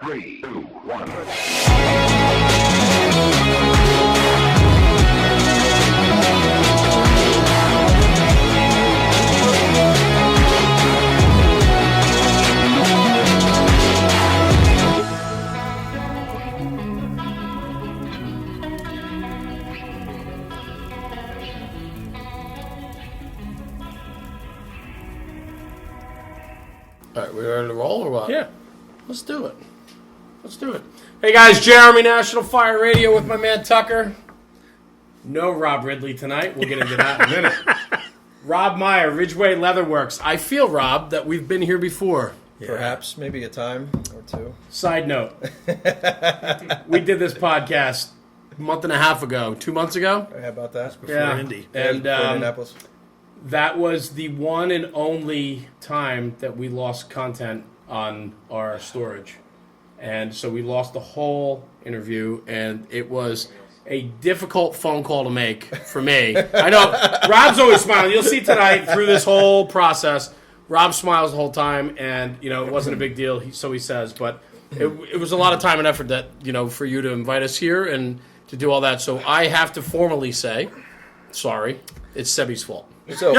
3, 2, 1. All right, we ready to roll or what? Yeah. Let's do it. Hey guys, Jeremy, National Fire Radio with my man Tucker. No Rob Ridley tonight. We'll get into that in a minute. Rob Meyer, Ridgeway Leather Works. I feel, Rob, that we've been here before. Yeah. Perhaps, maybe a time or two. Side note. We did this podcast a month and a half ago, 2 months ago. How about that? Yeah. Indy. And Indianapolis. that was the one and only time that we lost content on our storage. And so we lost the whole interview, and it was a difficult phone call to make for me. I know, Rob's always smiling. You'll see tonight through this whole process, Rob smiles the whole time, and, you know, it wasn't a big deal, so he says, but it was a lot of time and effort that, you know, for you to invite us here and to do all that. So I have to formally say, sorry, it's Sebi's fault. So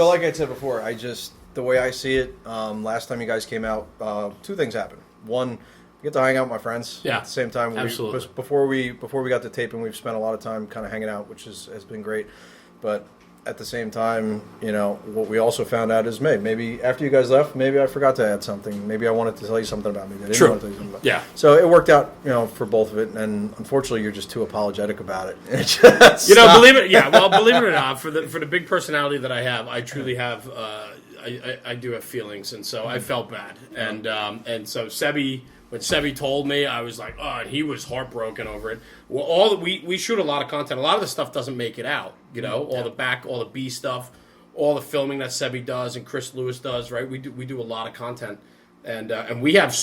like I said before, the way I see it, last time you guys came out, two things happened. One, I get to hang out with my friends. Yeah, At the same time, absolutely. Before we got to taping, we've spent a lot of time kind of hanging out, which has been great. But at the same time, you know, what we also found out is maybe after you guys left, maybe I forgot to add something. Maybe I wanted to tell you something about me. I didn't want to tell you something about. Yeah. So it worked out, you know, for both of it. And unfortunately, you're just too apologetic about it. You know, believe it or not, for the big personality that I have, I truly have. I do have feelings, and so I felt bad. And so Sebi, when Sebi told me, I was like, oh, and he was heartbroken over it. Well, we shoot a lot of content. A lot of the stuff doesn't make it out. You know, all the B stuff, all the filming that Sebi does and Chris Lewis does. Right, we do a lot of content, and we have.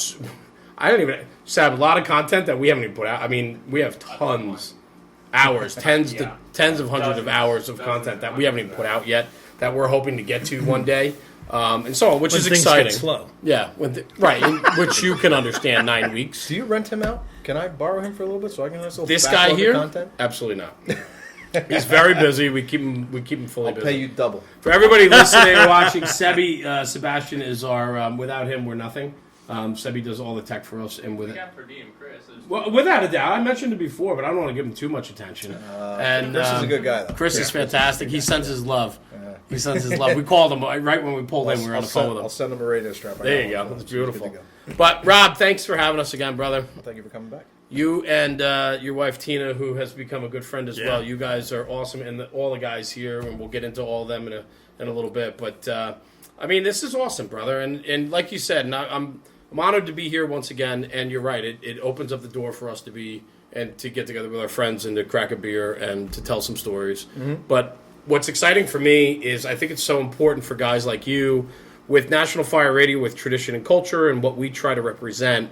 I don't even Seb, a lot of content that we haven't even put out. I mean, we have tons, hours, tens of hundreds of hours of content that we haven't even put out yet, that we're hoping to get to one day, and so on, which is exciting. Get slow. Yeah, which you can understand. 9 weeks. Do you rent him out? Can I borrow him for a little bit so I can have some This guy here, content? absolutely not. He's very busy. We keep him fully busy. I'll pay you double. For everybody listening or watching, Sebi Sebastian is our. Without him, we're nothing. Sebi does all the tech for us, and We got per diem Chris. well, without a doubt, I mentioned it before, but I don't want to give him too much attention. And Chris is a good guy, though. Chris is fantastic. He sends his love. He sends his love. We called him right when we pulled in. We were on the phone with him. I'll send him a radio strap. There you go. It's beautiful. But Rob, thanks for having us again, brother. Thank you for coming back. You and your wife Tina, who has become a good friend as well. You guys are awesome, and all the guys here, and we'll get into all of them in a little bit. But I mean, this is awesome, brother. And like you said, I'm honored to be here once again. And you're right; it opens up the door for us to get together with our friends and to crack a beer and to tell some stories. Mm-hmm. But what's exciting for me is I think it's so important for guys like you, with National Fire Radio, with tradition and culture, and what we try to represent.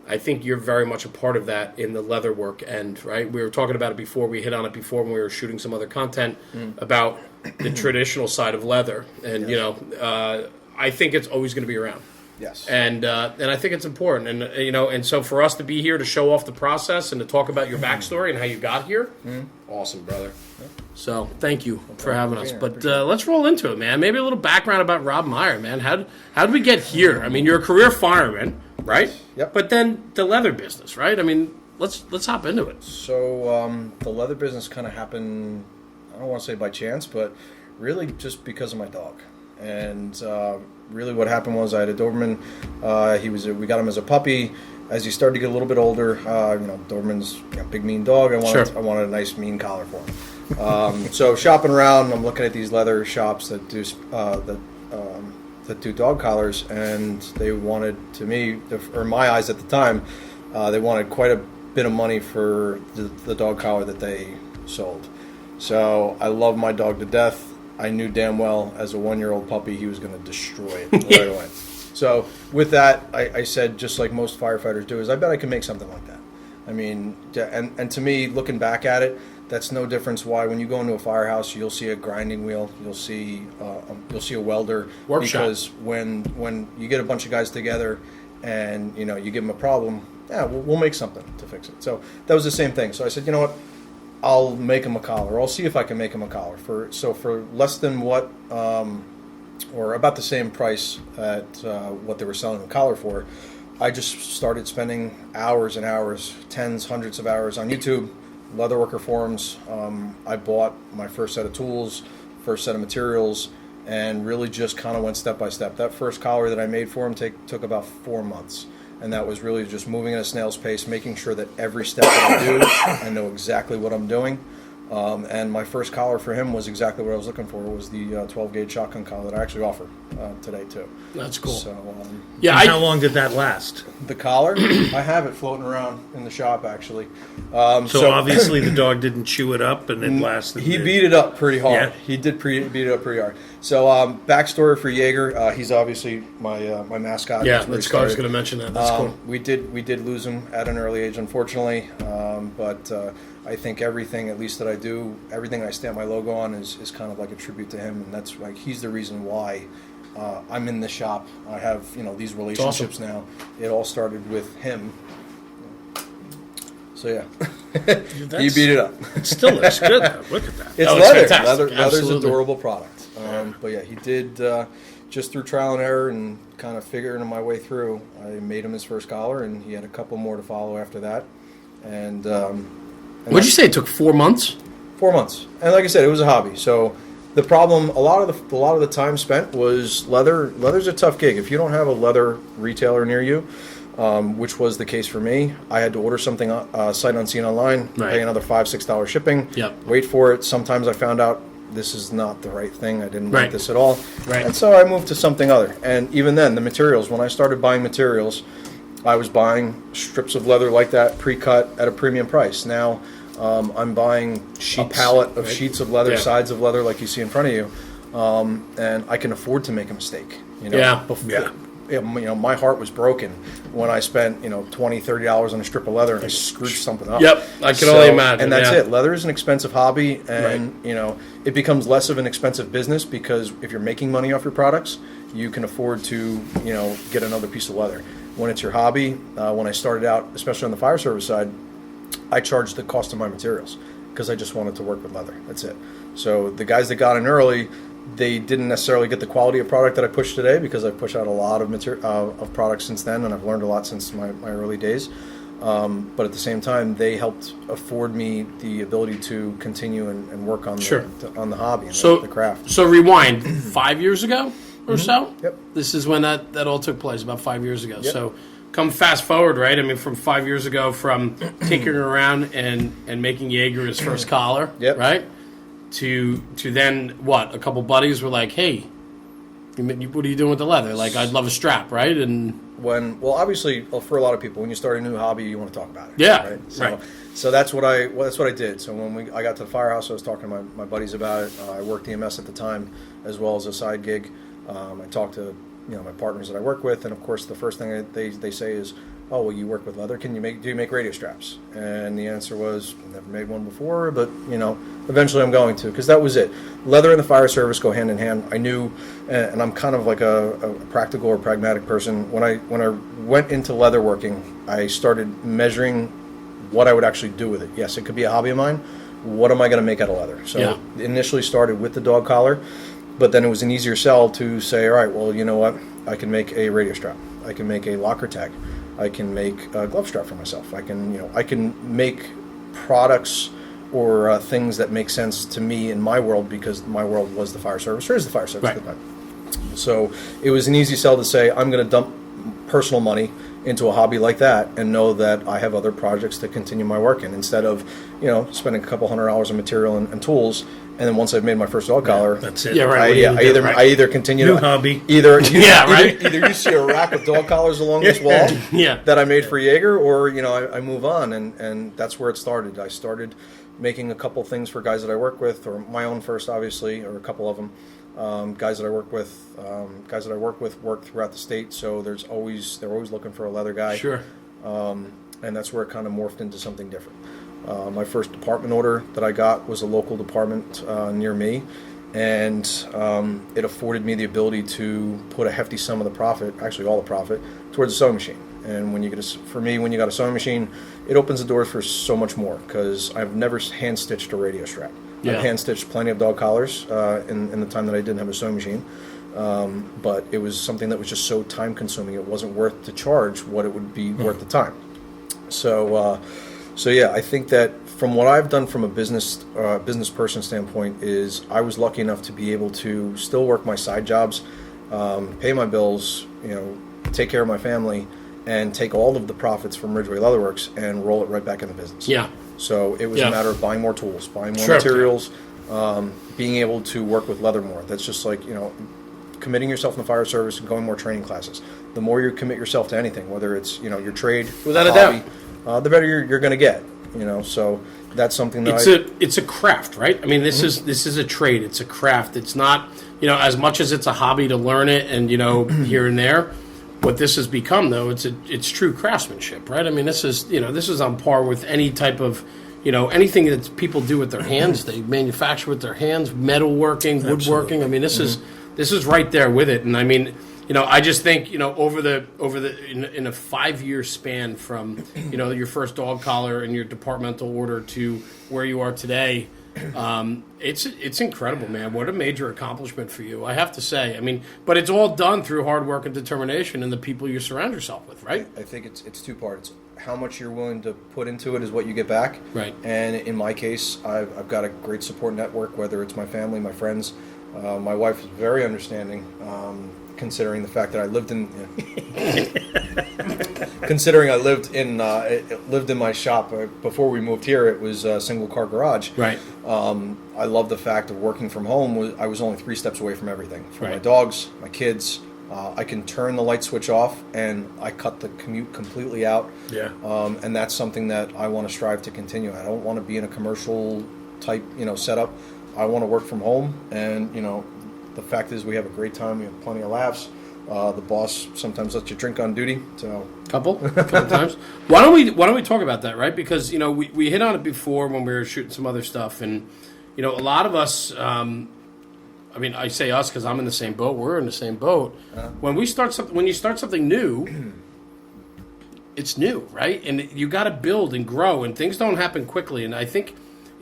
I think you're very much a part of that in the leather work end, right? We were talking about it before. We hit on it before when we were shooting some other content about the traditional side of leather. And, you know, I think it's always going to be around. Yes. And I think it's important. And, you know, and so for us to be here to show off the process and to talk about your backstory and how you got here, awesome, brother. So thank you for having us. But let's roll into it, man. Maybe a little background about Rob Meyer, man. How did we get here? I mean, you're a career fireman, right? Yep. But then the leather business, right? I mean, let's hop into it. So the leather business kind of happened, I don't want to say by chance, but really just because of my dog. And really what happened was I had a Doberman. We got him as a puppy. As he started to get a little bit older, you know, Doberman's a big mean dog. I wanted a nice mean collar for him. So shopping around, I'm looking at these leather shops that do dog collars, and they wanted, to me, or my eyes at the time, they wanted quite a bit of money for the dog collar that they sold. So I love my dog to death. I knew damn well as a 1-year-old puppy he was going to destroy it right away. So with that, I said, just like most firefighters do, is I bet I can make something like that. I mean, and to me, looking back at it, That's no difference why when you go into a firehouse, you'll see a grinding wheel, you'll see a welder. Workshop. Because when you get a bunch of guys together and you give them a problem, yeah, we'll make something to fix it. So that was the same thing. So I said, you know what, I'll make them a collar. I'll see if I can make them a collar for less than what, or about the same price at what they were selling the collar for. I just started spending hours and hours, tens, hundreds of hours on YouTube, leatherworker forums. I bought my first set of tools, first set of materials, and really just kind of went step by step. That first collar that I made for him took about 4 months. And that was really just moving at a snail's pace, making sure that every step that I do, I know exactly what I'm doing. And my first collar for him was exactly what I was looking for. It was the 12-gauge shotgun collar that I actually offer today, too. That's cool. So, yeah. How long did that last? The collar, I have it floating around in the shop, actually. So obviously the dog didn't chew it up, and it lasted. He beat it up pretty hard. Yeah. He did beat it up pretty hard. So backstory for Jaeger, he's obviously my mascot. Yeah, I was going to mention that. That's cool. We did lose him at an early age, unfortunately. But I think everything, at least that I do, everything I stamp my logo on is kind of like a tribute to him, and that's like he's the reason why I'm in the shop. I have these relationships now. It all started with him. So yeah, he beat it up. It still looks good, though. Look at that. It's Oh, leather. it's fantastic. Leather's an Absolutely. adorable product. But yeah, he did just through trial and error and kind of figuring my way through. I made him his first collar, and he had a couple more to follow after that. And What'd you say? It took 4 months? 4 months. And like I said, it was a hobby. So the problem, a lot of the time spent was leather. Leather's a tough gig. If you don't have a leather retailer near you, which was the case for me, I had to order something sight unseen online, Right. pay another $5-6 shipping, Yep. wait for it. Sometimes I found out this is not the right thing. I didn't Right. like this at all. Right. And so I moved to something other. And even then, the materials, when I started buying materials, I was buying strips of leather like that, pre-cut at a premium price. Now I'm buying a pallet of right? sheets of leather, Yeah. sides of leather like you see in front of you, and I can afford to make a mistake. Yeah. My heart was broken when I spent $20-30 on a strip of leather and I screwed something up. Yep, I can only imagine. And that's yeah. it. Leather is an expensive hobby, and it becomes less of an expensive business because if you're making money off your products, you can afford to get another piece of leather. When it's your hobby, when I started out, especially on the fire service side, I charged the cost of my materials because I just wanted to work with leather. That's it. So the guys that got in early, they didn't necessarily get the quality of product that I push today because I've pushed out a lot of products since then, and I've learned a lot since my early days. But at the same time, they helped afford me the ability to continue and work on on the hobby and the craft. So rewind 5 years ago or so. Yep. This is when that all took place, about 5 years ago. Yep. So come fast forward, right? I mean, from 5 years ago, from tinkering around and making Jaeger his first collar, Yep. right? To then what? A couple buddies were like, "Hey, what are you doing with the leather? Like, I'd love a strap, right?" And Obviously, for a lot of people, when you start a new hobby, you want to talk about it. Yeah, Right. right. So that's what I did. So when I got to the firehouse, I was talking to my buddies about it. I worked EMS at the time, as well as a side gig. I talked to my partners that I work with, and of course, the first thing they say is, "Oh, well, you work with leather. Do you make radio straps?" And the answer was, "Never made one before, but eventually I'm going to," because that was it. Leather and the fire service go hand in hand. I knew, and I'm kind of like a practical or pragmatic person. When I went into leather working, I started measuring what I would actually do with it. Yes, it could be a hobby of mine. What am I going to make out of leather? So Yeah. initially started with the dog collar, but then it was an easier sell to say, all right, well, you know what? I can make a radio strap. I can make a locker tag. I can make a glove strap for myself. I can make products or things that make sense to me in my world, because my world was the fire service, or is the fire service Right. at the time. So it was an easy sell to say, I'm going to dump personal money into a hobby like that and know that I have other projects to continue my work in, instead of spending a couple $100 on material and tools. And then once I've made my first dog collar, That's it. Yeah, right. I either continue New to hobby. Either Yeah, right. Either you see a rack of dog collars along this wall Yeah. that I made for Jaeger, or I move on, and that's where it started. I started making a couple things for guys that I work with, or my own first, obviously, or a couple of them. Guys that I work with work throughout the state, so they're always looking for a leather guy. Sure. And that's where it kind of morphed into something different. My first department order that I got was a local department near me, and it afforded me the ability to put a hefty sum of the profit, actually all the profit, towards a sewing machine. And when you when you got a sewing machine, it opens the doors for so much more, because I've never hand stitched a radio strap. Yeah. I've hand stitched plenty of dog collars in the time that I didn't have a sewing machine. But it was something that was just so time consuming. It wasn't worth to charge what it would be worth the time. So yeah, I think that from what I've done from a business person standpoint is I was lucky enough to be able to still work my side jobs, pay my bills, take care of my family, and take all of the profits from Ridgeway Leatherworks and roll it right back in the business. Yeah. So it was a matter of buying more tools, buying more Sure. materials, being able to work with leather more. That's just like, committing yourself in the fire service and going more training classes. The more you commit yourself to anything, whether it's, your trade, Without a hobby, doubt. the better you're going to get, So that's something that It's a craft, right? I mean, this is a trade. It's a craft. It's not, as much as it's a hobby to learn it and, here and there. What this has become, though, it's true craftsmanship, right? I mean, this is on par with any type of, anything that people do with their hands. They manufacture with their hands, metalworking, woodworking. I mean, this is right there with it. And I mean, I just think, over the in a 5-year span from, your first dog collar and your departmental order to where you are today, it's incredible, man. What a major accomplishment for you, I have to say. I mean, but it's all done through hard work and determination and the people you surround yourself with, right? I think it's two parts. How much you're willing to put into it is what you get back. Right. And in my case, I've got a great support network, whether it's my family, my friends. My wife is very understanding, considering the fact that I lived in, lived in my shop before we moved here. It was a single car garage. Right. I love the fact of working from home. I was only 3 steps away from everything, from my Right. dogs, my kids. I can turn the light switch off, and I cut the commute completely out. Yeah. And that's something that I want to strive to continue. I don't want to be in a commercial type, setup. I want to work from home, and the fact is we have a great time. We have plenty of laughs. The boss sometimes lets you drink on duty. So Couple times. Why don't we talk about that, right? Because we hit on it before when we were shooting some other stuff, and a lot of us. I mean, I say us because I'm in the same boat. We're in the same boat. When you start something new, it's new, right? And you got to build and grow, and things don't happen quickly. And I think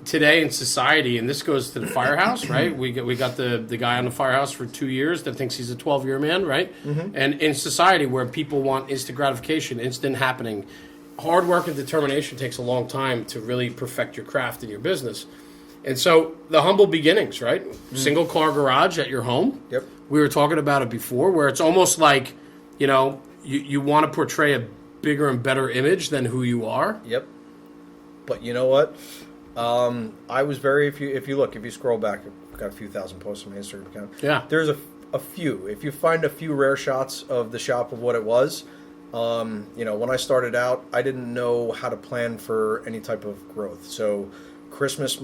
today in society, and this goes to the firehouse, right? We got the guy on the firehouse for 2 years that thinks he's a 12-year man, right? Mm-hmm. And in society where people want instant gratification, instant happening, hard work and determination takes a long time to really perfect your craft and your business. And so the humble beginnings, right? Mm-hmm. Single car garage at your home. Yep. We were talking about it before, where it's almost like, you want to portray a bigger and better image than who you are. Yep. But you know what? I was very, if you scroll back, I've got a few thousand posts on my Instagram account. Yeah. There's a few. If you find a few rare shots of the shop of what it was, when I started out, I didn't know how to plan for any type of growth. So Christmas,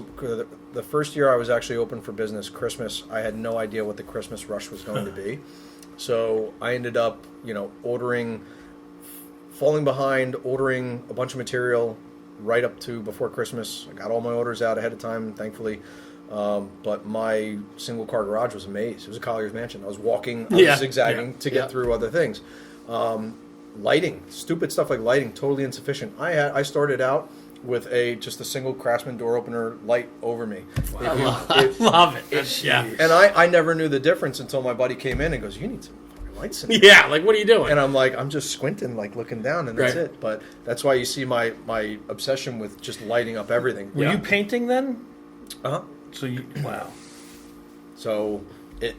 the first year I was actually open for business, Christmas, I had no idea what the Christmas rush was going to be. So I ended up, falling behind, ordering a bunch of material right up to before Christmas. I got all my orders out ahead of time, thankfully. But my single car garage was a maze. It was a collier's mansion. I was walking, I was zigzagging to get through other things. Lighting, stupid stuff like lighting, totally insufficient. I started out with just a single Craftsman door opener light over me. Wow. I love it. And I never knew the difference until my buddy came in and goes, "You need some fucking lights in here." Yeah, like, what are you doing? And I'm like, I'm just squinting, like looking down, and that's it. But that's why you see my obsession with just lighting up everything. Were you painting then? Uh-huh. So wow. So,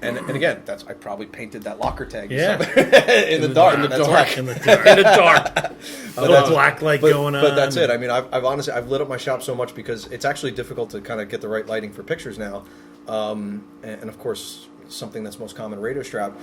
and again, I probably painted that locker tag in the dark. In the dark. In the dark. The black light going on. But that's it. I mean, I've honestly lit up my shop so much because it's actually difficult to kind of get the right lighting for pictures now. And of course, something that's most common, radio strap,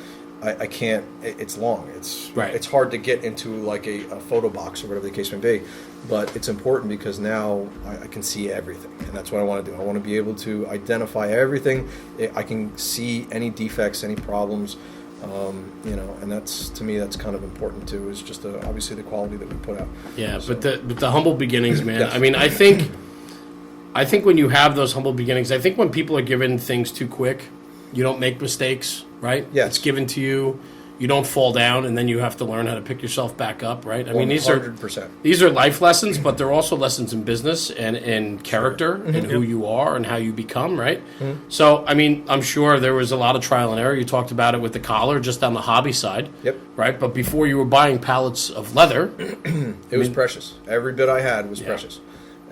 I can't. It's long. It's hard to get into like a photo box or whatever the case may be. But it's important because now I can see everything, and that's what I want to do. I want to be able to identify everything. I can see any defects, any problems, and that's, to me, that's kind of important too. Is just obviously the quality that we put out. Yeah, so. but the humble beginnings, man. Yes. I mean, I think I think when you have those humble beginnings, I think when people are given things too quick, you don't make mistakes, right? Yes. It's given to you. You don't fall down, and then you have to learn how to pick yourself back up, right? I mean, 100%. these are life lessons, but they're also lessons in business and in character and who you are and how you become, right? So, I mean, I'm sure there was a lot of trial and error. You talked about it with the collar, just on the hobby side, Yep. right? But before you were buying pallets of leather, It was precious. Every bit I had was precious.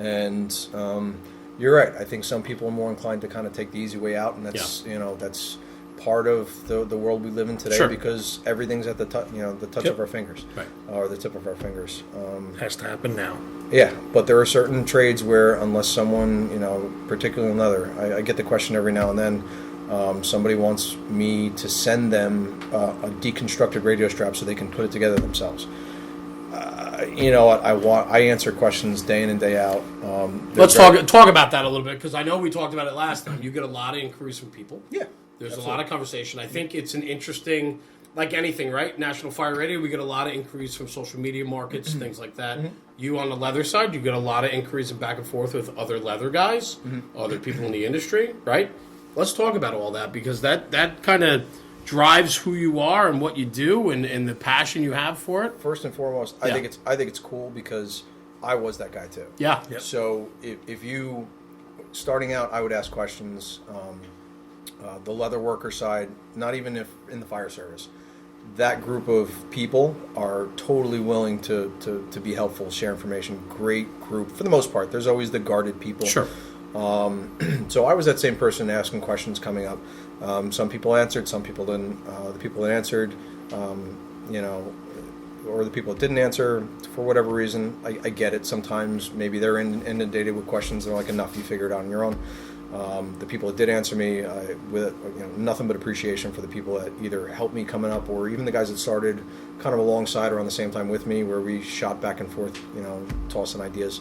And you're right. I think some people are more inclined to kind of take the easy way out, and that's that's part of the world we live in today, because everything's at the touch of our fingers, Right. Or the tip of our fingers. Has to happen now. Yeah, but there are certain trades where unless someone, particularly in leather, I get the question every now and then. Somebody wants me to send them a deconstructed radio strap so they can put it together themselves. I answer questions day in and day out. let's talk about that a little bit, because I know we talked about it last time. You get a lot of inquiries from people. Yeah. There's a lot of conversation. I think it's an interesting, like anything, right? National Fire Radio, we get a lot of inquiries from social media markets, things like that. You on the leather side, you get a lot of inquiries and back and forth with other leather guys, other people in the industry, right? Let's talk about all that, because that kind of drives who you are and what you do and the passion you have for it. First and foremost, I think it's cool because I was that guy too. Yeah. Yep. So if you starting out, I would ask questions. The leather worker side, not even if in the fire service, that group of people are totally willing to be helpful, share information. Great group for the most part. There's always the guarded people. Sure. So I was that same person asking questions coming up. Some people answered, some people didn't. The people that answered, or the people that didn't answer, for whatever reason, I get it. Sometimes maybe they're inundated with questions. They're like, enough, you figure it out on your own. The people that did answer me with nothing but appreciation for the people that either helped me coming up, or even the guys that started kind of alongside or on the same time with me, where we shot back and forth, tossing ideas.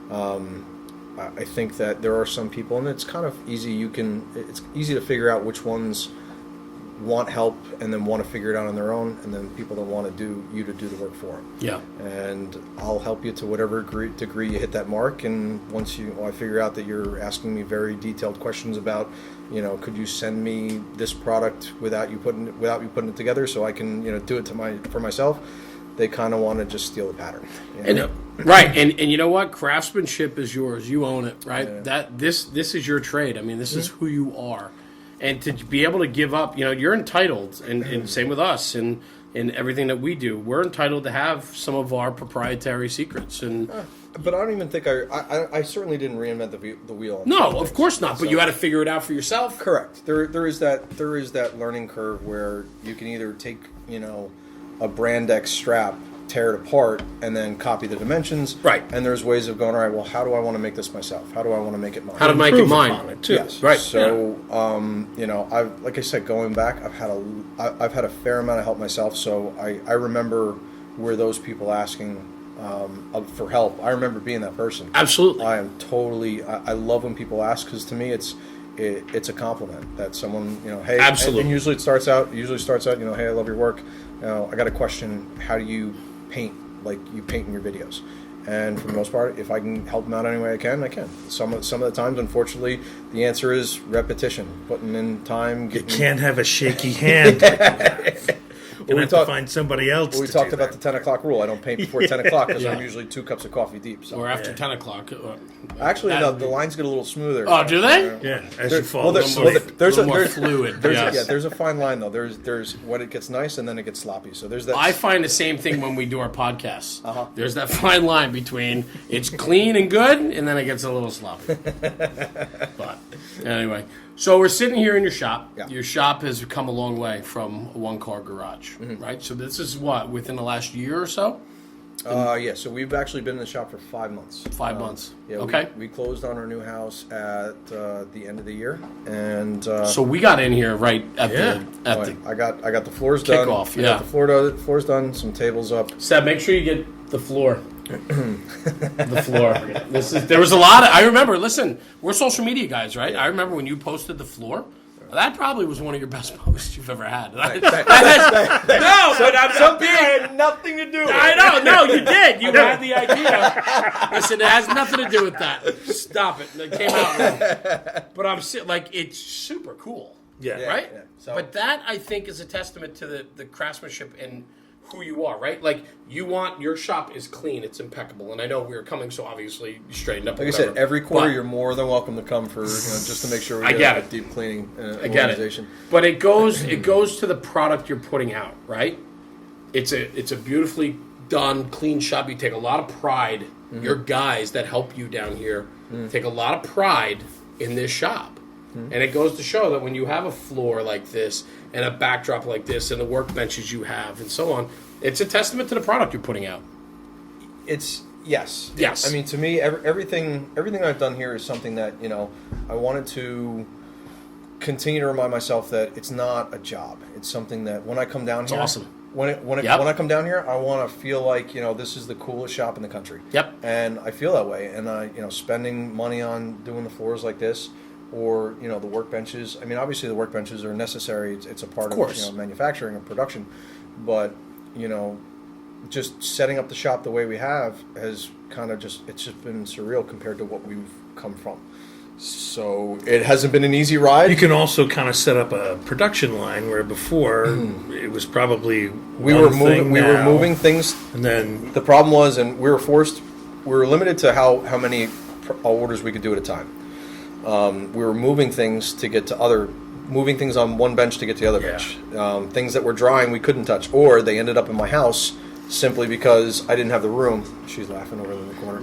I think that there are some people, and it's kind of easy. It's easy to figure out which ones want help and then want to figure it out on their own, and then people that want to do the work for them. Yeah. And I'll help you to whatever degree you hit that mark. And once I figure out that you're asking me very detailed questions about, could you send me this product without you putting it together so I can do it for myself, they kind of want to just steal the pattern. Right, and you know what? Craftsmanship is yours. You own it, right? Yeah. This is your trade. I mean, this is who you are. And to be able to give up, you're entitled, and same with us, and everything that we do, we're entitled to have some of our proprietary secrets. And but I don't even think I certainly didn't reinvent the wheel. No, of course not. But you had to figure it out for yourself. Correct. There is that learning curve where you can either take a brand X strap, tear it apart, and then copy the dimensions. Right. And there's ways of going, all right, well, how do I want to make this myself? How do I want to make it mine? How to make it mine it too. Yes. Right. So, I've, like I said, going back, I've had a fair amount of help myself. So I remember where those people asking for help. I remember being that person. Absolutely. I am totally. I love when people ask, because to me it's a compliment that someone hey. Absolutely. And usually it starts out. Hey, I love your work. I got a question. How do you paint like you paint in your videos? And for the most part, if I can help them out any way I can, I can. Some of the times, unfortunately, the answer is repetition, putting in time. You can't have a shaky hand. You're going to have to find somebody else. We talked about the 10 o'clock rule. I don't paint before 10 o'clock because I'm usually 2 cups of coffee deep. So. Or after 10 o'clock. Actually, the lines get a little smoother. Oh, do they? Yeah, as you fall there's more fluid. There's a fine line, though. There's when it gets nice and then it gets sloppy. So there's that. I find the same thing when we do our podcasts. There's that fine line between it's clean and good, and then it gets a little sloppy. But anyway, so we're sitting here in your shop. Yeah. Your shop has come a long way from a one-car garage, right? So this is what, within the last year or so? Yeah, so we've actually been in the shop for 5 months. 5 months. Yeah, okay. We closed on our new house at the end of the year, and so we got in here right at the I got the floors done. Kickoff, I got the floors done. Some tables up. Seb, make sure you get the floor. The floor. There was a lot of. I remember. Listen, we're social media guys, right? I remember when you posted the floor. That probably was one of your best posts you've ever had. No, but I'm something I had nothing to do with. I know. No, you did. You had the idea. Listen, it has nothing to do with that. Stop it. It came out wrong. But I'm like, it's super cool. Yeah. Right? Yeah. So, But that, I think, is a testament to the craftsmanship and who you are, right? Like, your shop is clean, it's impeccable, and I know we're coming, so obviously you straightened up. like I said, every quarter you're more than welcome to come for just to make sure we get a deep cleaning organization. But it goes to the product you're putting out, right? It's a beautifully done, clean shop. You take a lot of pride. Your guys that help you down here take a lot of pride in this shop. And it goes to show that when you have a floor like this and a backdrop like this and the workbenches you have and so on, it's a testament to the product you're putting out. It's yes. Yes. I mean, to me, everything I've done here is something that I wanted to continue to remind myself that it's not a job. It's something that when I come down here, awesome. When I come down here, I want to feel like this is the coolest shop in the country. Yep. And I feel that way. And I spending money on doing the floors like this. Or the workbenches. I mean, obviously the workbenches are necessary. It's a part of manufacturing and production. But just setting up the shop the way we have has kind of it's just been surreal compared to what we've come from. So it hasn't been an easy ride. You can also kind of set up a production line where before it was probably we were moving things, and then the problem was, and we were limited to how many orders we could do at a time. We were moving things to get to moving things on one bench to get to the other bench. Things that were drying we couldn't touch, or they ended up in my house simply because I didn't have the room. She's laughing over in the corner.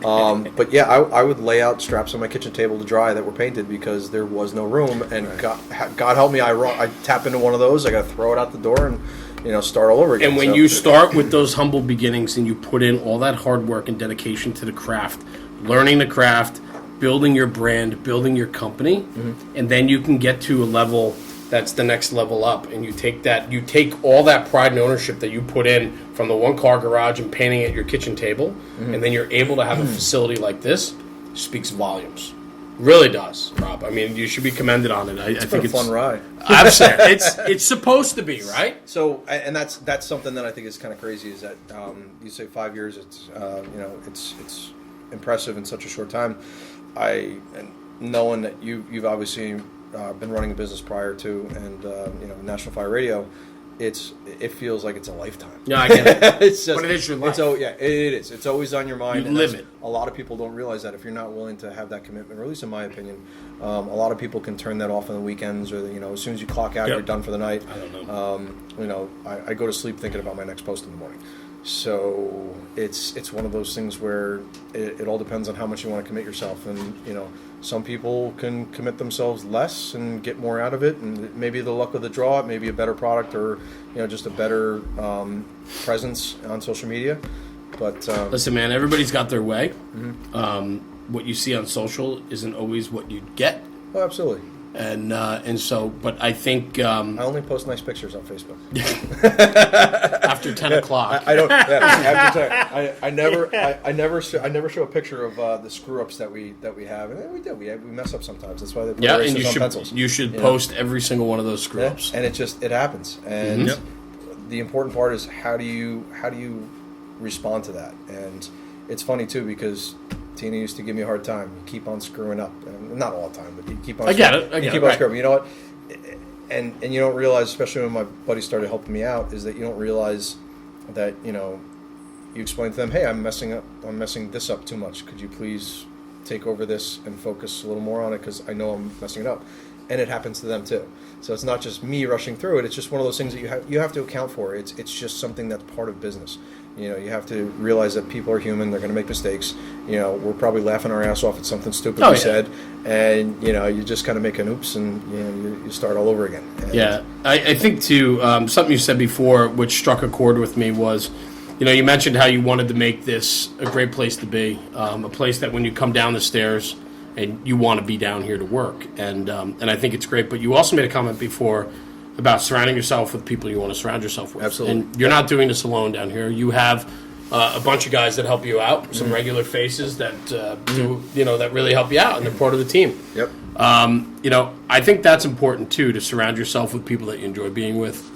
Oh, yeah. But yeah, I would lay out straps on my kitchen table to dry that were painted because there was no room. And God help me, I tap into one of those. I got to throw it out the door and start all over again. And when you start with those humble beginnings and you put in all that hard work and dedication to the craft, learning the craft, building your brand, building your company, and then you can get to a level that's the next level up. And you take all that pride and ownership that you put in from the one-car garage and painting at your kitchen table, and then you're able to have a facility like this, speaks volumes. Really does, Rob. I mean, you should be commended on it. I think it's a fun ride. Absolutely, it's supposed to be, right? So, and that's something that I think is kind of crazy. Is that you say 5 years? It's it's impressive in such a short time. And knowing that you've obviously been running a business prior to, and National Fire Radio, it feels like it's a lifetime. Yeah, I get it. It's just, but it is your life. It is. It's always on your mind. You live it. A lot of people don't realize that if you're not willing to have that commitment, or at least in my opinion, a lot of people can turn that off on the weekends, or as soon as you clock out, you're done for the night. I don't know. I go to sleep thinking about my next post in the morning. So it's one of those things where it all depends on how much you want to commit yourself, and some people can commit themselves less and get more out of it, and maybe the luck of the draw, it may be a better product, or just a better presence on social media. But listen, man, everybody's got their way. What you see on social isn't always what you get. Oh, absolutely. And so, but I think I only post nice pictures on Facebook after 10 o'clock. I don't. After 10, I never show a picture of the screw ups that we have, and we do. We mess up sometimes. That's why they put erasers on pencils. You should post every single one of those screw ups. And it happens. And the important part is how do you respond to that? And it's funny too because Tina used to give me a hard time. You keep on screwing up, and not all the time, but you keep on. I get it. You keep on screwing. You know what? And you don't realize, especially when my buddy started helping me out, is that you don't realize that you explain to them, hey, I'm messing this up too much. Could you please take over this and focus a little more on it because I know I'm messing it up, and it happens to them too. So it's not just me rushing through it. It's just one of those things that you have to account for. It's just something that's part of business. You have to realize that people are human. They're going to make mistakes. We're probably laughing our ass off at something stupid we said, and you just kind of make an oops, and you start all over again. And I think too something you said before, which struck a chord with me, was you mentioned how you wanted to make this a great place to be, a place that when you come down the stairs and you want to be down here to work, and I think it's great. But you also made a comment before about surrounding yourself with people you want to surround yourself with. Absolutely. And you're not doing this alone down here. You have a bunch of guys that help you out, some regular faces that do, that really help you out, and they're part of the team. Yep. I think that's important too, to surround yourself with people that you enjoy being with.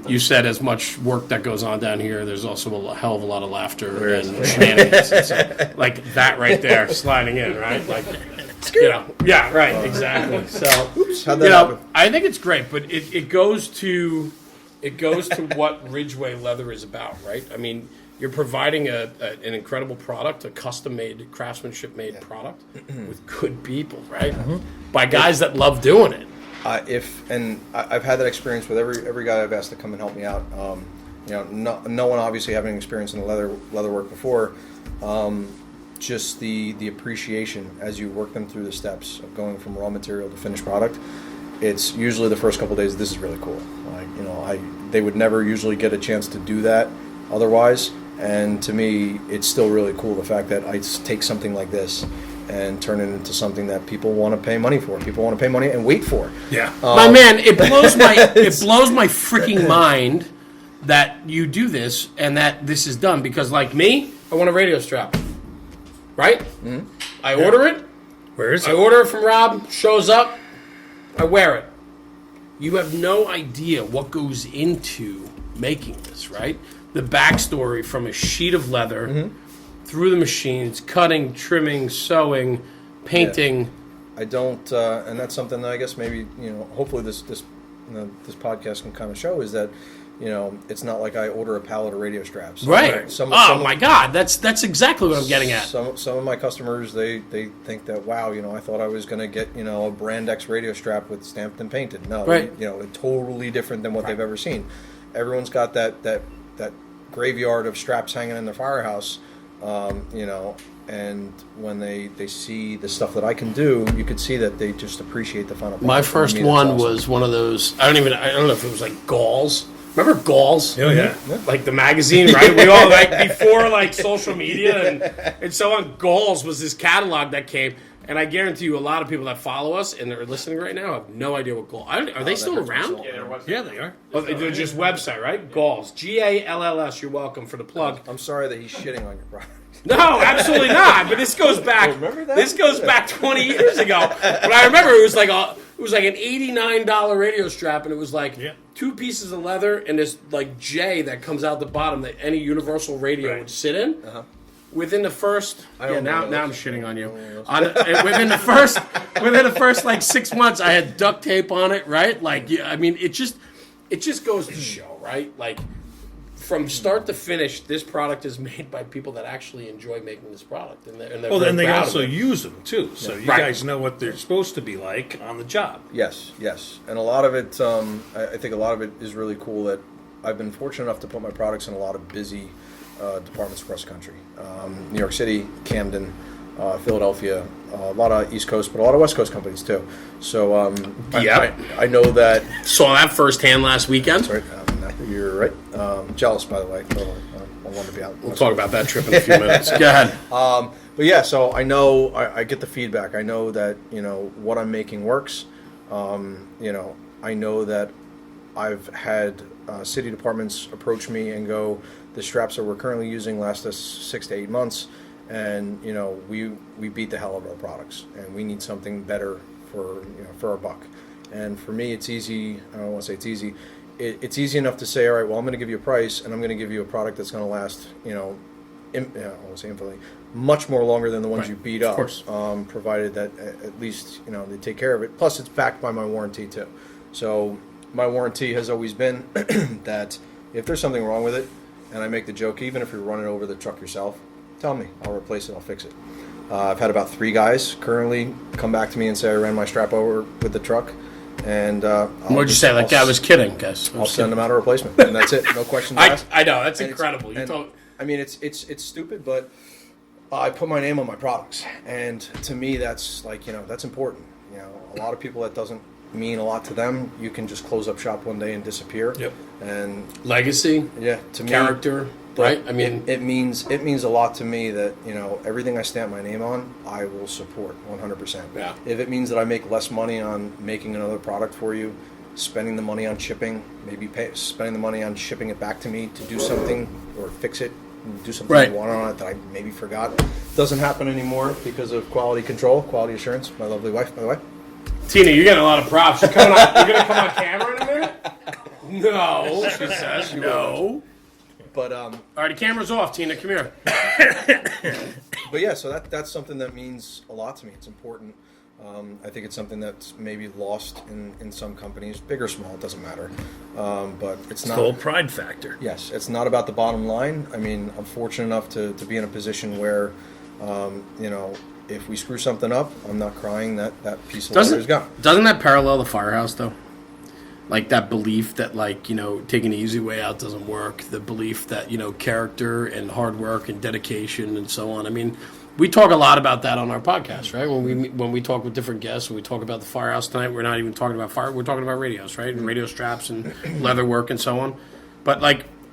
You said as much work that goes on down here, there's also a hell of a lot of laughter and shenanigans. So, like that right there, sliding in, right? Like, yeah, right, exactly. So, How'd that happen? I think it's great, but it goes to what Ridgeway Leather is about, right? I mean, you're providing an incredible product, a custom-made, craftsmanship-made product with good people, right? By guys that love doing it. I've had that experience with every guy I've asked to come and help me out. No one obviously having experience in the leather work before. Just the appreciation as you work them through the steps of going from raw material to finished product. It's usually the first couple of days. This is really cool. They would never usually get a chance to do that otherwise. And to me, it's still really cool the fact that I take something like this and turn it into something that people want to pay money for. People want to pay money and wait for. Yeah, my man, it blows my freaking mind that you do this and that this is done, because like me, I want a radio strap, right? Mm-hmm. I order it. Where is it? I order it from Rob. Shows up. I wear it. You have no idea what goes into making this, right? The backstory from a sheet of leather through the machines, cutting, trimming, sewing, painting. Yeah. I don't, and that's something that I guess maybe hopefully this podcast can kind of show is that it's not like I order a pallet of radio straps. Right. My God, that's exactly what I'm getting at. Some of my customers they think that I thought I was going to get a Brand X radio strap with stamped and painted. No, right. Totally different than what they've ever seen. Everyone's got that graveyard of straps hanging in their firehouse, and when they see the stuff that I can do, you could see that they just appreciate the final. My first one was one of those. I don't know if it was like Galls. Remember Galls? Oh yeah, like the magazine, right? We all before social media and so on. Galls was this catalog that came. And I guarantee you, a lot of people that follow us and are listening right now have no idea what Galls are. They still around? Yeah, they are. Oh, they're just website, right? Galls, Galls. You're welcome for the plug. I'm sorry that he's shitting on your product. No, absolutely not. But this goes back. Remember that? This goes back 20 years ago. But I remember it was like an $89 radio strap, and it was like 2 pieces of leather and this like J that comes out the bottom that any universal radio would sit in. Uh-huh. Within the first, now I'm shitting on you. Within the first like 6 months, I had duct tape on it, right? Like, I mean, it just goes to show, right? Like, from start to finish, this product is made by people that actually enjoy making this product, and they're then they proud also of it. use them too, so you guys know what they're supposed to be like on the job. Yes, and a lot of it, I think a lot of it is really cool that I've been fortunate enough to put my products in a lot of busy departments across the country. New York City, Camden, Philadelphia, a lot of East Coast, but a lot of West Coast companies too. So I know that. Saw that firsthand last weekend. Sorry, you're right. Jealous, by the way. I want to be out. We'll talk about that trip in a few minutes. Go ahead. But yeah, so I know I get the feedback. I know that what I'm making works. I know that I've had city departments approach me and go, the straps that we're currently using last us 6 to 8 months, and we beat the hell out of our products, and we need something better for our buck. And for me, it's easy. I don't want to say it's easy. It's easy enough to say, all right, well, I'm going to give you a price, and I'm going to give you a product that's going to last, I won't say infinitely, much more longer than the ones you beat up. Of course. Provided that at least they take care of it. Plus, it's backed by my warranty too. So my warranty has always been that if there's something wrong with it, and I make the joke, even if you're running over the truck yourself, tell me. I'll replace it. I'll fix it. I've had about 3 guys currently come back to me and say I ran my strap over with the truck. And what'd you say? Like I was kidding, guys. I'll send them out a replacement, and that's it. No questions asked. I know that's incredible. I mean, it's stupid, but I put my name on my products, and to me, that's that's important. A lot of people that doesn't mean a lot to them. You can just close up shop one day and disappear. Yep. And legacy. Yeah. To me, character. Right. I mean, it means a lot to me that everything I stamp my name on, I will support 100%. Yeah. If it means that I make less money on making another product for you, spending the money on shipping, maybe spending the money on shipping it back to me to do something or fix it, and do something Right. you want on it that I maybe forgot. Doesn't happen anymore because of quality control, quality assurance. My lovely wife, by the way. Tina, you're getting a lot of props. You're going to come on camera in a minute? No, she says. No. But All right, the camera's off, Tina. Come here. but yeah, so that's something that means a lot to me. It's important. I think it's something that's maybe lost in some companies, big or small, it doesn't matter. But it's not. The whole pride factor. Yes, it's not about the bottom line. I mean, I'm fortunate enough to be in a position where, if we screw something up, I'm not crying that piece of leather is gone. Doesn't that parallel the firehouse, though? Like that belief that, taking the easy way out doesn't work. The belief that, character and hard work and dedication and so on. I mean, we talk a lot about that on our podcast, right? When we talk with different guests, when we talk about the firehouse tonight, we're not even talking about fire. We're talking about radios, right? And radio straps and leather work and so on. But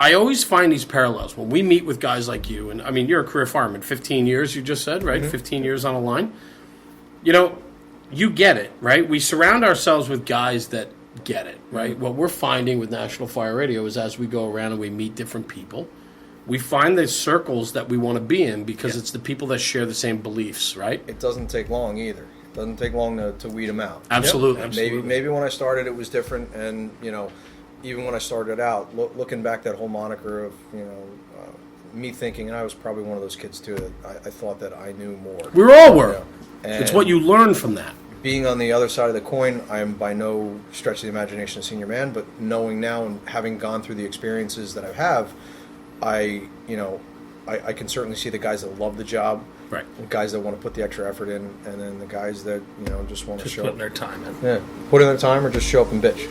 I always find these parallels when we meet with guys like you. And I mean, you're a career fireman, 15 years. You just said, right? 15 years on a line. You get it, right? We surround ourselves with guys that get it, right? What we're finding with National Fire Radio is as we go around and we meet different people, we find the circles that we want to be in because it's the people that share the same beliefs, right? It doesn't take long either. It doesn't take long to weed them out. Absolutely. Yep. Absolutely. Maybe when I started it was different, and even when I started out, looking back, that whole moniker of me thinking, and I was probably one of those kids too, that I thought that I knew more. We all were. And It's what you learn from that. being on the other side of the coin, I am by no stretch of the imagination a senior man, but knowing now and having gone through the experiences that I have, I can certainly see the guys that love the job, Right. the guys that want to put the extra effort in, and then the guys that just want to Just show putting up. their time in. Yeah, put in their time or just show up and bitch.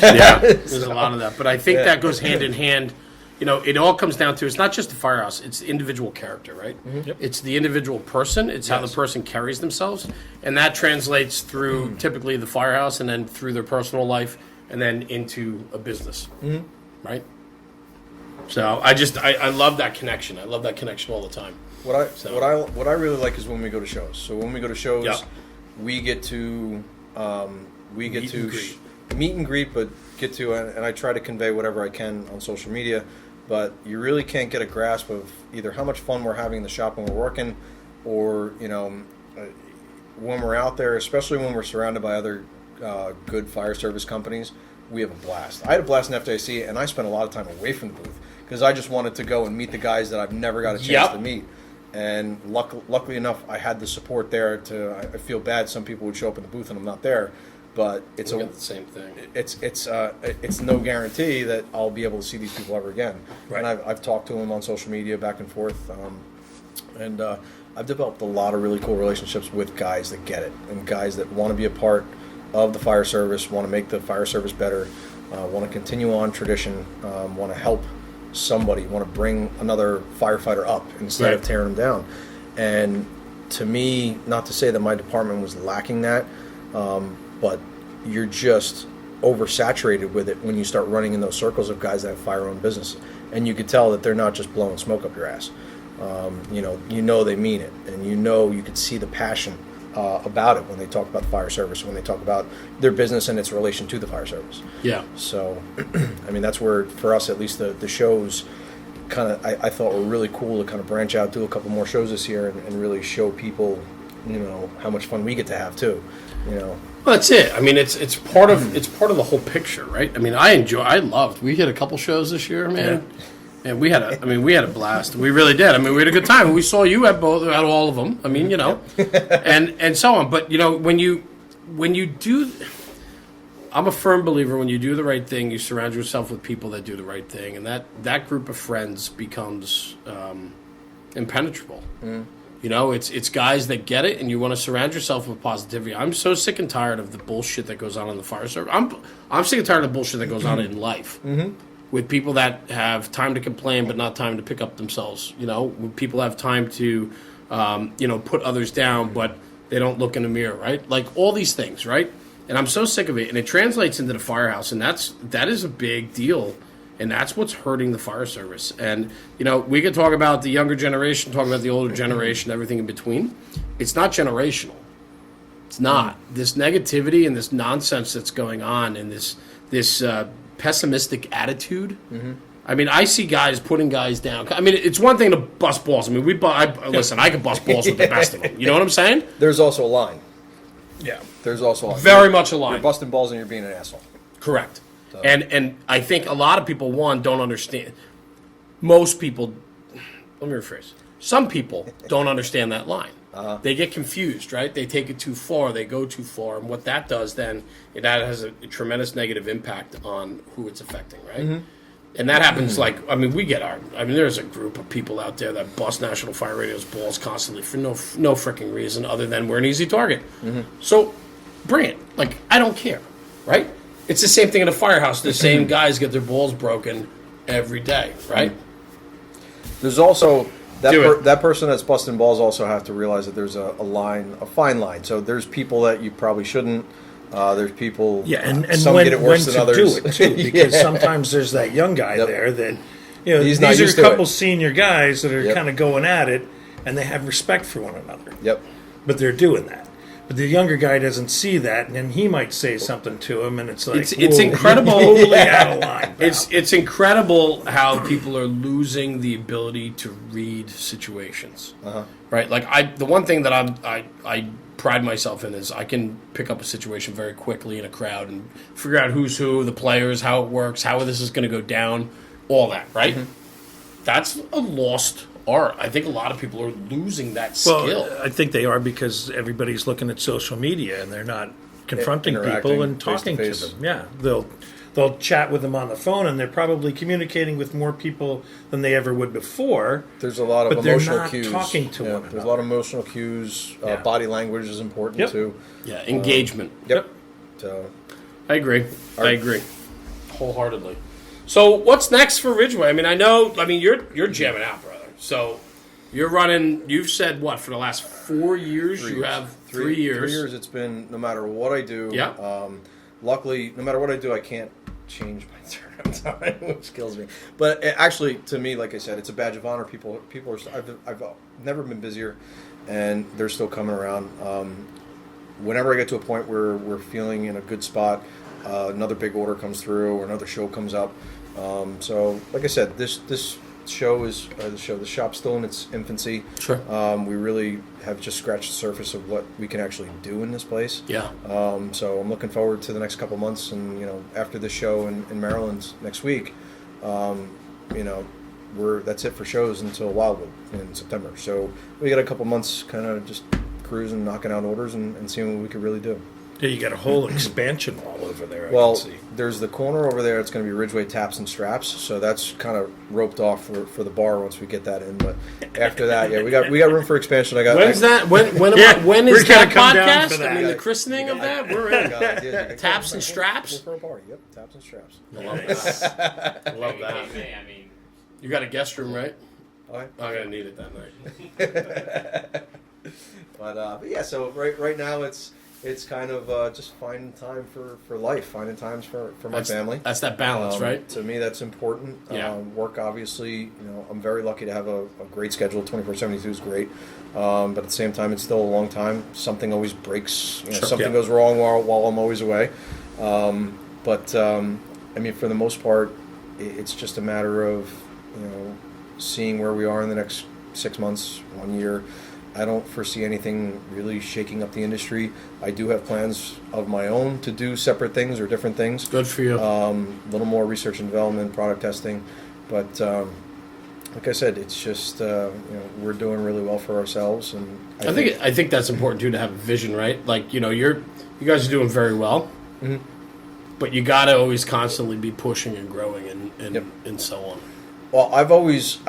Yeah, there's a lot of that. But I think that goes hand in hand. It all comes down to, it's not just the firehouse, it's the individual character, right? Yep. It's the individual person, it's how the person carries themselves, and that translates through typically the firehouse and then through their personal life and then into a business, right? So I love that connection. I love that connection all the time. What I really like is when we go to shows. So when we go to shows, Yep. we get to Meet and greet. meet and greet, but get to and I try to convey whatever I can on social media. But you really can't get a grasp of either how much fun we're having in the shop when we're working, or when we're out there, especially when we're surrounded by other good fire service companies. We have a blast. I had a blast in FDIC, and I spent a lot of time away from the booth because I just wanted to go and meet the guys that I've never got a chance to meet. And luckily enough, I had the support there. I feel bad some people would show up in the booth and I'm not there, but it's We got the same thing. it's no guarantee that I'll be able to see these people ever again. Right. And I've talked to them on social media back and forth, and I've developed a lot of really cool relationships with guys that get it, and guys that want to be a part of the fire service, want to make the fire service better, want to continue on tradition, want to help somebody, want to bring another firefighter up instead of tearing them down. And to me, not to say that my department was lacking that, but you're just oversaturated with it when you start running in those circles of guys that have fire-owned businesses, and you could tell that they're not just blowing smoke up your ass. They mean it, and you could see the passion about it when they talk about the fire service, when they talk about their business and its relation to the fire service. Yeah. So, I mean, that's where, for us at least, the shows kind of, I thought were really cool to kind of branch out, do a couple more shows this year, and really show people, how much fun we get to have too. Well, that's it. I mean, it's part of the whole picture, right? I mean, I loved. We hit a couple shows this year, man, and we had a blast. We really did. I mean, we had a good time. We saw you at all of them. I mean, and so on. But when you do, I'm a firm believer. When you do the right thing, you surround yourself with people that do the right thing, and that group of friends becomes impenetrable. It's guys that get it, and you want to surround yourself with positivity. I'm so sick and tired of the bullshit that goes on in the fire service. I'm sick and tired of the bullshit that goes on in life. With people that have time to complain but not time to pick up themselves. When people have time to, put others down but they don't look in the mirror, right? Like all these things, right? And I'm so sick of it, and it translates into the firehouse, and that is a big deal. And that's what's hurting the fire service. And, we could talk about the younger generation, talk about the older generation, everything in between. It's not generational. It's not. This negativity and this nonsense that's going on and this pessimistic attitude, I mean, I see guys putting guys down. I mean, it's one thing to bust balls. I mean, listen, I could bust balls with the best of them. You know what I'm saying? There's also a line. Yeah. There's also a line. Very much a line. You're busting balls and you're being an asshole. Correct. And I think a lot of people, don't understand. Most people, let me rephrase. Some people don't understand that line. They get confused, right? They take it too far. They go too far. And what that does then, that has a tremendous negative impact on who it's affecting, right? Mm-hmm. And that happens there's a group of people out there that bust National Fire Radio's balls constantly for no freaking reason other than we're an easy target. Mm-hmm. So bring it. Like, I don't care, right? It's the same thing at a firehouse. The same guys get their balls broken every day, right? There's also that person that's busting balls also have to realize that there's a fine line. So there's people that you probably shouldn't. There's people. Yeah, and some when, get it worse when than others. Do it too, because sometimes there's that young guy there that He's not these used are a to couple it. senior guys that are kind of going at it, and they have respect for one another. Yep. But they're doing that. But the younger guy doesn't see that, and then he might say something to him, and it's like it's incredible. Totally out of line. Pal. It's incredible how people are losing the ability to read situations. Right? Like the one thing that I pride myself in is I can pick up a situation very quickly in a crowd and figure out who's who, the players, how it works, how this is going to go down, all that. Right? Mm-hmm. That's a lost art. I think a lot of people are losing that skill. Well, I think they are because everybody's looking at social media and they're not confronting people and talking to them. Yeah, they'll chat with them on the phone and they're probably communicating with more people than they ever would before. There's a lot of but emotional they're not cues. Talking to one another. There's a lot of emotional cues. Body language is important too. Yeah, engagement. Yep. So I agree. Wholeheartedly. So what's next for Ridgeway? I mean, you're jamming out, brother. So you're running. You've said what for the last 4 years? You have 3 years. 3 years. It's been no matter what I do. Yeah. Luckily, no matter what I do, I can't change my turnaround time, which kills me. But actually, to me, like I said, it's a badge of honor. People are. I've never been busier, and they're still coming around. Whenever I get to a point where we're feeling in a good spot, another big order comes through or another show comes up. So, like I said, this show is the shop's still in its infancy. Sure. We really have just scratched the surface of what we can actually do in this place. Yeah. So I'm looking forward to the next couple months, and after the show in Maryland next week, that's it for shows until Wildwood in September. So we got a couple months, kind of just cruising, knocking out orders, and seeing what we could really do. Yeah, you got a whole expansion wall over there. Well, I can see. There's the corner over there. It's going to be Ridgeway Taps and Straps, so that's kind of roped off for the bar once we get that in. But after that, we got room for expansion. When's that? When is that podcast? That. I mean, the christening of that. We're in Taps and Straps. For a party. Yep, Taps and Straps. I love that. I love that. I mean, You got a guest room, right? All right. I'm gonna need it that night. But yeah, so right now it's kind of just finding time for life, finding times for my family. That's that balance, right? To me, that's important. Yeah. Work, obviously, I'm very lucky to have a great schedule. 24/72 is great, but at the same time, it's still a long time. Something always breaks. Something goes wrong while I'm always away. But I mean, for the most part, it's just a matter of seeing where we are in the next 6 months, 1 year. I don't foresee anything really shaking up the industry. I do have plans of my own to do separate things or different things. Good for you. A little more research and development, product testing, but like I said, it's just we're doing really well for ourselves, and I think that's important too, to have a vision, right? Like you guys are doing very well, but you got to always constantly be pushing and growing and so on. Well, I've always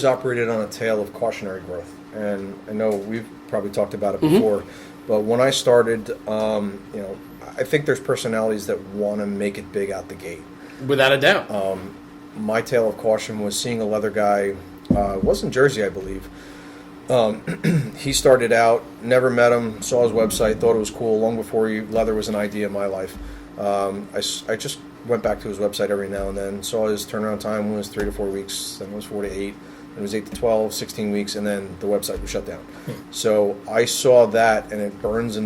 operated on a tail of cautionary growth. And I know we've probably talked about it before, but when I started, I think there's personalities that want to make it big out the gate. Without a doubt. My tale of caution was seeing a leather guy, it was in Jersey, I believe. He started out, never met him, saw his website, thought it was cool, long before leather was an idea in my life. I just went back to his website every now and then, saw his turnaround time was 3 to 4 weeks, then it was 4 to 8. It was 8 to 12, 16 weeks, and then the website was shut down. So I saw that, and it burned in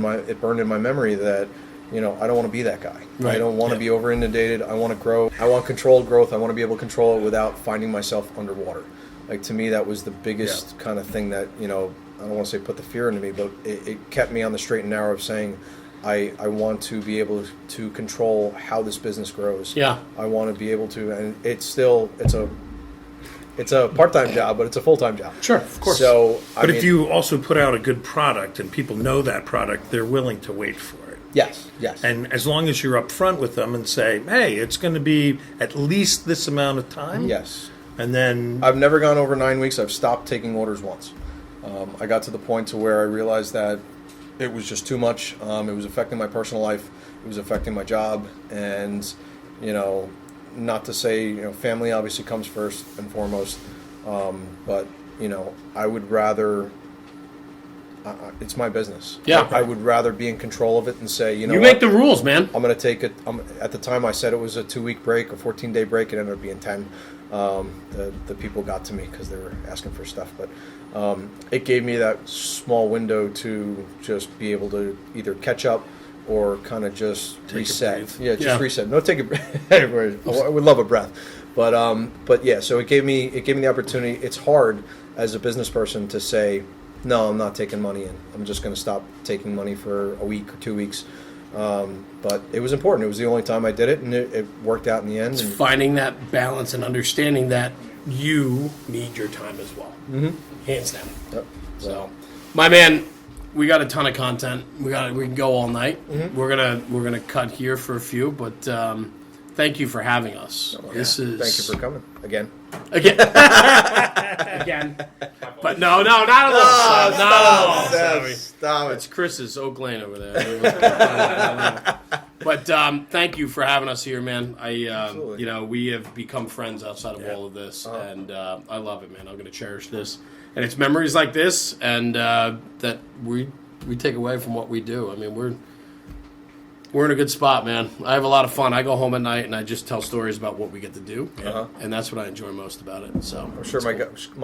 my memory that I don't want to be that guy. Right. I don't want to be over inundated. I want to grow. I want controlled growth. I want to be able to control it without finding myself underwater. Like, to me, that was the biggest kind of thing that, I don't want to say put the fear into me, but it kept me on the straight and narrow of saying, I want to be able to control how this business grows. Yeah. I want to be able to, and it's a part-time job, but it's a full-time job. Sure, of course. So, But if you also put out a good product and people know that product, they're willing to wait for it. yes. And as long as you're upfront with them and say, hey, it's going to be at least this amount of time. Yes. And then I've never gone over 9 weeks. I've stopped taking orders once. I got to the point to where I realized that it was just too much. It was affecting my personal life. It was affecting my job. And, not to say, family obviously comes first and foremost. But, I would rather, it's my business. Yeah. I would rather be in control of it and say, you make the rules, man. I'm going to take it. At the time, I said it was a 2-week break, a 14-day break. It ended up being 10. The people got to me because they were asking for stuff, but it gave me that small window to just be able to either catch up or kind of just reset. Yeah, reset. No, take a breath. I would love a breath, but yeah. So it gave me the opportunity. It's hard as a business person to say, no, I'm not taking money in. I'm just going to stop taking money for a week or 2 weeks. But it was important. It was the only time I did it, and it worked out in the end. It's finding that balance and understanding that you need your time as well. Mm-hmm. Hands down. Yep. So, my man, we got a ton of content. We can go all night. Mm-hmm. We're gonna cut here for a few, but thank you for having us. Thank you for coming again. Again. But no, not a little. Sorry. Stop it. It's Chris's Oak Lane over there. But thank you for having us here, man. We have become friends outside of all of this, and I love it, man. I'm going to cherish this, and it's memories like this, and that we take away from what we do. I mean, we're in a good spot, man. I have a lot of fun. I go home at night and I just tell stories about what we get to do, and that's what I enjoy most about it. So I'm sure my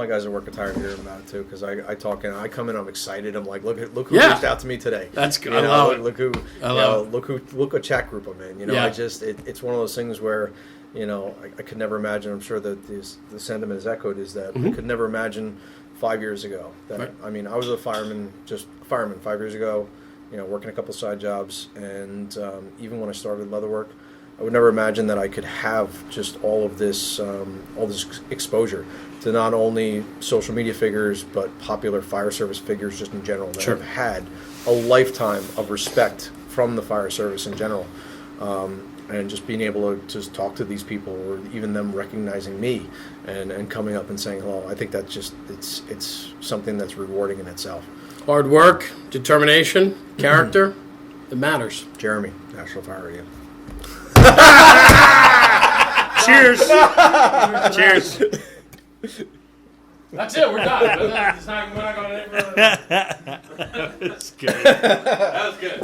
guys at work are tired of hearing about it too, because I talk and I come in, I'm excited. I'm like, look who reached out to me today. That's good. I love it. Look what chat group I'm in. It's one of those things where, I could never imagine. I'm sure that the sentiment is echoed is that I could never imagine 5 years ago that I was a fireman 5 years ago. Working a couple side jobs, and even when I started leatherwork, I would never imagine that I could have just all this exposure to not only social media figures, but popular fire service figures just in general that have had a lifetime of respect from the fire service in general. And just being able to just talk to these people, or even them recognizing me and coming up and saying hello, I think that's just it's something that's rewarding in itself. Hard work, determination, character, it matters. Jeremy, National Fire Radio. Cheers. Cheers. That's it, we're done. We're not going to... That's good. That was good.